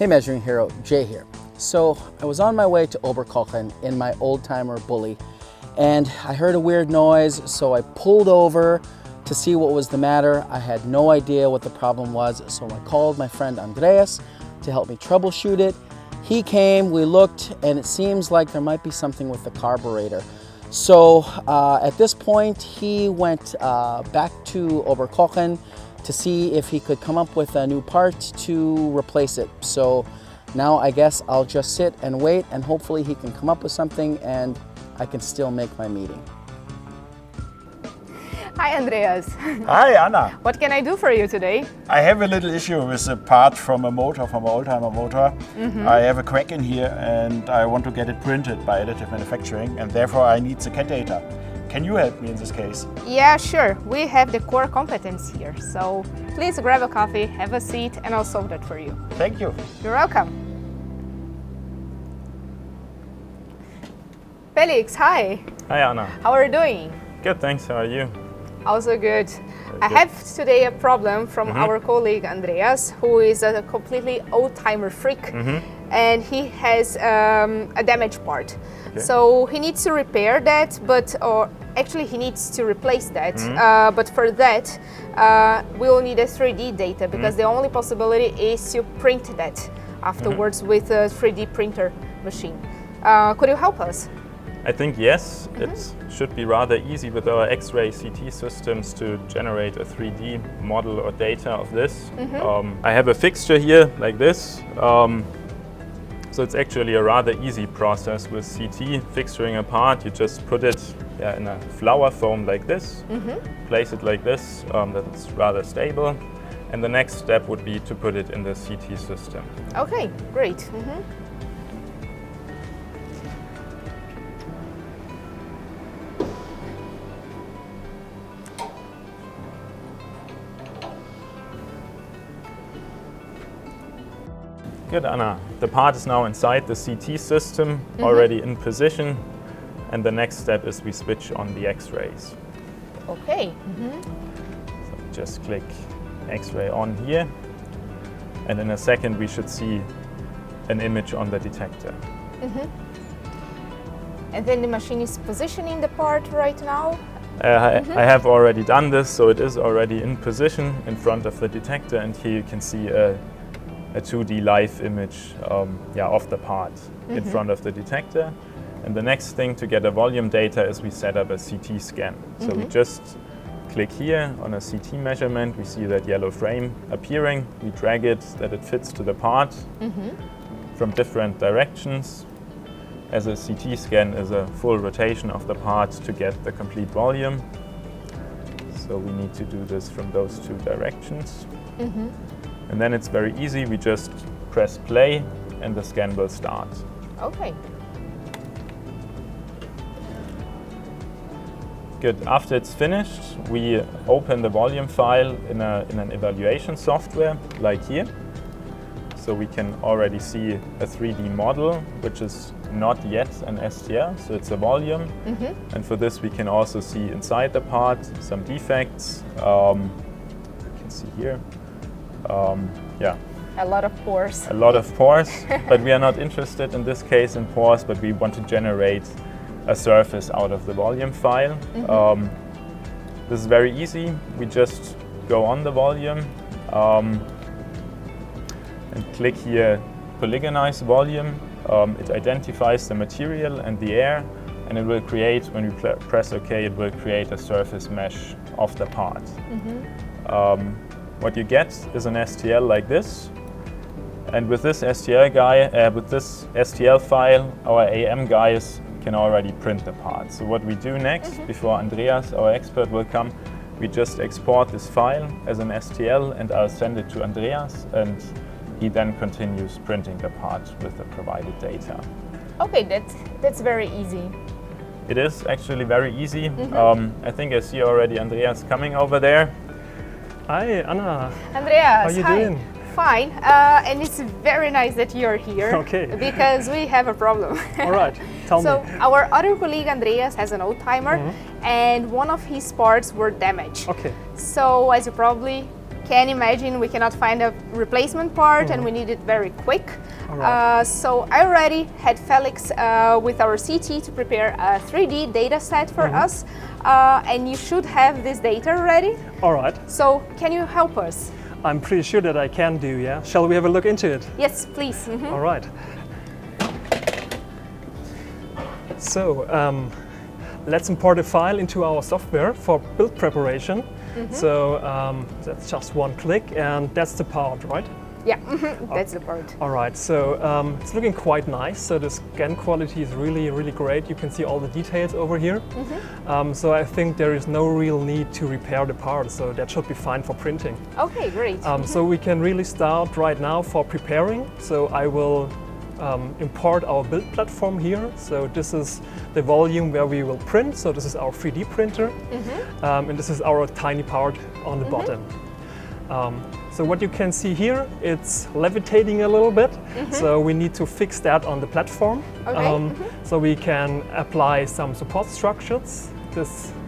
Hey Measuring Hero, Jay here. So I was on my way to Oberkochen in my old-timer bully and I heard a weird noise, so I pulled over to see what was the matter. I had no idea what the problem was, so I called my friend Andreas to help me troubleshoot it. He came, we looked, and it seems like there might be something with the carburetor. So at this point, he went back to Oberkochen to see if he could come up with a new part to replace it. So now I guess I'll just sit and wait, and hopefully he can come up with something and I can still make my meeting. Hi Andreas. Hi Anna. What can I do for you today? I have a little issue with a part from a motor, from an old-timer motor. I have a crack in here and I want to get it printed by additive manufacturing, and therefore I need the CAD data. Can you help me in this case? Yeah, sure. We have the core competence here. So please grab a coffee, have a seat, and I'll solve that for you. Thank you. You're welcome. Felix, hi. Hi Anna. How are you doing? Good, thanks. How are you? Also good. I good. have today a problem from our colleague Andreas, who is a completely old-timer freak, and he has a damaged part. Okay. So he needs to repair that, or actually he needs to replace that. But for that, we will need a 3D data, because the only possibility is to print that afterwards with a 3D printer machine. Could you help us? I think yes, it should be rather easy with our X-ray CT systems to generate a 3D model or data of this. I have a fixture here like this, so it's actually a rather easy process with CT fixturing a part. You just put it in a flower foam like this, place it like this, that's rather stable, and the next step would be to put it in the CT system. Okay, great. Good, Anna. The part is now inside the CT system, already in position, and the next step is we switch on the X-rays. Okay. So just click X-ray on here, and in a second we should see an image on the detector. And then the machine is positioning the part right now. I have already done this, so it is already in position in front of the detector, and here you can see a 2D live image of the part in front of the detector. And the next thing to get a volume data is we set up a CT scan. So we just click here on a CT measurement. We see that yellow frame appearing. We drag it that it fits to the part from different directions, as a CT scan is a full rotation of the part to get the complete volume. So we need to do this from those two directions. And then it's very easy. We just press play and the scan will start. Okay. Good. After it's finished, we open the volume file in an evaluation software like here. So we can already see a 3D model, which is not yet an STL, so it's a volume. And for this we can also see inside the part some defects. You can see here. A lot of pores. A lot of pores, but we are not interested in this case in pores, but we want to generate a surface out of the volume file. This is very easy. We just go on the volume and click here polygonize volume. It identifies the material and the air, and it will create, when we press OK, it will create a surface mesh of the part. What you get is an STL like this, and with this STL file, our AM guys can already print the part. So what we do next, before Andreas, our expert, will come, we just export this file as an STL, and I'll send it to Andreas, and he then continues printing the part with the provided data. Okay, that's very easy. It is actually very easy. I think I see already Andreas coming over there. Hi, Anna. Andreas, how are you doing? Fine, and it's very nice that you're here. Okay. Because we have a problem. All right, tell me. So our other colleague Andreas has an old-timer, and one of his parts were damaged. Okay. So as you probably can imagine we cannot find a replacement part and we need it very quick. Alright. So I already had Felix with our CT to prepare a 3D data set for us, and you should have this data already. All right. So can you help us? I'm pretty sure that I can do, yeah? Shall we have a look into it? Yes, please. All right. So let's import a file into our software for build preparation. So that's just one click, and that's the part, right? Yeah, that's the part. All right, so it's looking quite nice. So the scan quality is really, really great. You can see all the details over here. So I think there is no real need to repair the part, so that should be fine for printing. Okay, great. So we can really start right now for preparing. So I will import our build platform here. So this is the volume where we will print. So this is our 3D printer, and this is our tiny part on the bottom. So what you can see here, it's levitating a little bit. So we need to fix that on the platform. Okay. So we can apply some support structures,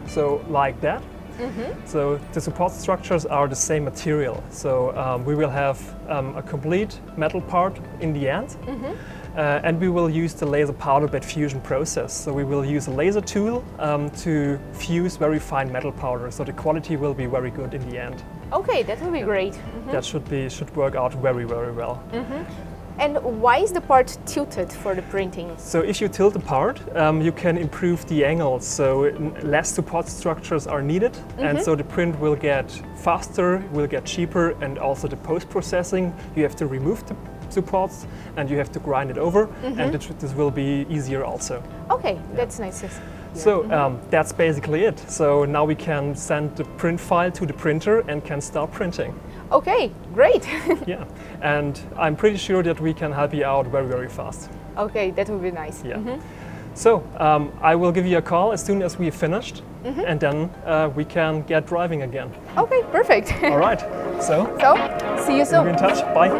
so like that. So the support structures are the same material. So we will have a complete metal part in the end. And we will use the laser powder bed fusion process. So we will use a laser tool to fuse very fine metal powder. So the quality will be very good in the end. Okay, that will be great. That should work out very, very well. And why is the part tilted for the printing? So if you tilt the part, you can improve the angles. So less support structures are needed, and so the print will get faster, will get cheaper, and also the post-processing, you have to remove the supports and you have to grind it over, and this will be easier also. Okay, that's nice. So that's basically it. So now we can send the print file to the printer and can start printing. Okay, great. Yeah, and I'm pretty sure that we can help you out very, very fast. Okay, that would be nice. Yeah. So I will give you a call as soon as we have finished, and then we can get driving again. Okay, perfect. All right. So So, see you we'll soon. be in touch. Bye.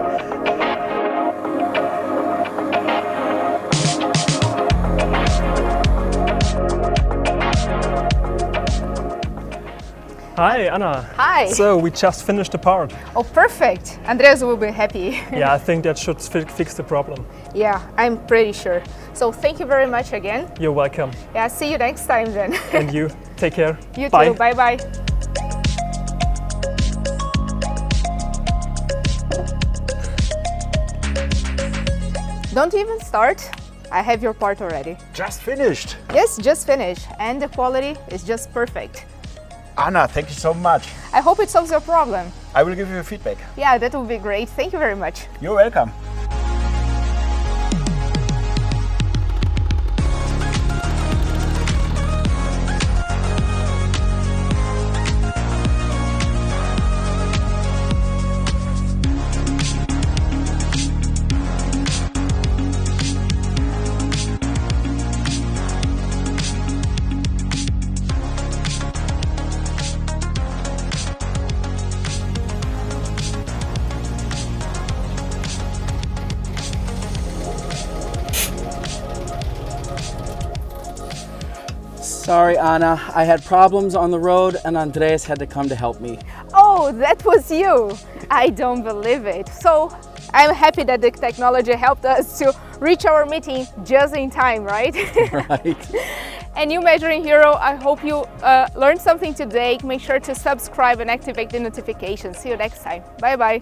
Hi, Anna. Hi. So we just finished the part. Oh, perfect. Andreas will be happy. Yeah, I think that should fix the problem. Yeah, I'm pretty sure. So thank you very much again. You're welcome. Yeah, see you next time then. And you, take care. You Bye. too. Bye-bye. Don't even start. I have your part already. Just finished. Yes, just finished. And the quality is just perfect. Anna, thank you so much. I hope it solves your problem. I will give you feedback. Yeah, that would be great. Thank you very much. You're welcome. Sorry, Anna. I had problems on the road and Andreas had to come to help me. Oh, that was you. I don't believe it. So I'm happy that the technology helped us to reach our meeting just in time, right? Right. And you Measuring Hero, I hope you learned something today. Make sure to subscribe and activate the notifications. See you next time. Bye-bye.